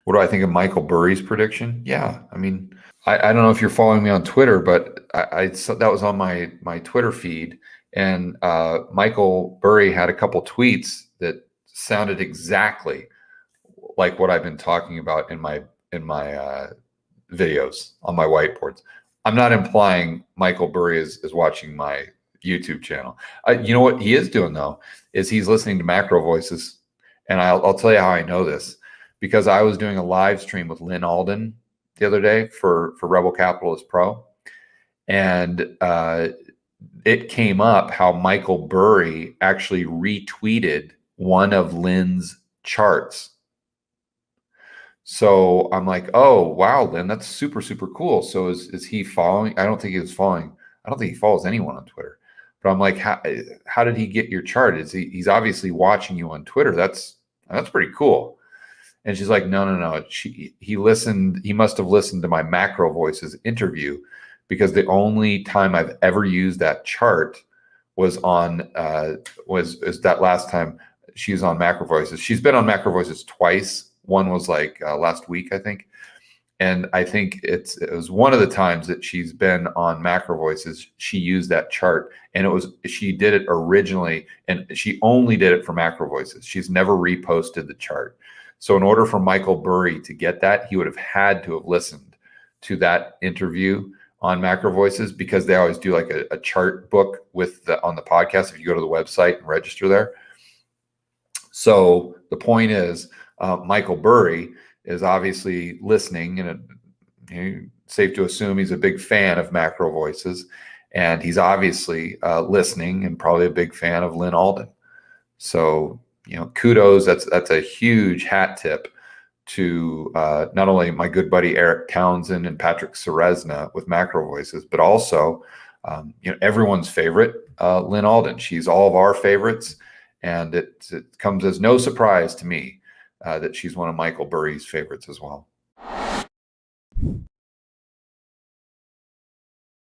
What do I think of Michael Burry's prediction? Yeah, I mean, I don't know if you're following me on Twitter, but I saw that was on my Twitter feed, and Michael Burry had a couple tweets that sounded exactly like what I've been talking about in my videos on my whiteboards. I'm not implying Michael Burry is watching my YouTube channel. You know what he is doing though is he's listening to Macro Voices, and I'll tell you how I know this because I was doing a live stream with Lynn Alden the other day for Rebel Capitalist Pro, and it came up how Michael Burry actually retweeted one of Lynn's charts. So I'm like, oh wow, Lynn, that's super, super cool. So is he following? I don't think he was following. I don't think he follows anyone on Twitter. But I'm like, how did he get your chart? He's obviously watching you on Twitter. That's pretty cool. And she's like, no. He listened, he must have listened to my Macro Voices interview because the only time I've ever used that chart was on was that last time she was on Macro Voices. She's been on Macro Voices twice. One was like last week, I think. And I think it was one of the times that she's been on Macro Voices, she used that chart. And she did it originally, and she only did it for Macro Voices. She's never reposted the chart. So in order for Michael Burry to get that, he would have had to have listened to that interview on Macro Voices because they always do like a chart book on the podcast if you go to the website and register there. So the point is, Michael Burry is obviously listening, and safe to assume he's a big fan of Macro Voices, and he's obviously listening and probably a big fan of Lynn Alden. So kudos. That's a huge hat tip to not only my good buddy Eric Townsend and Patrick Serezna with Macro Voices, but also everyone's favorite, Lynn Alden. She's all of our favorites, and it comes as no surprise to me that she's one of Michael Burry's favorites as well.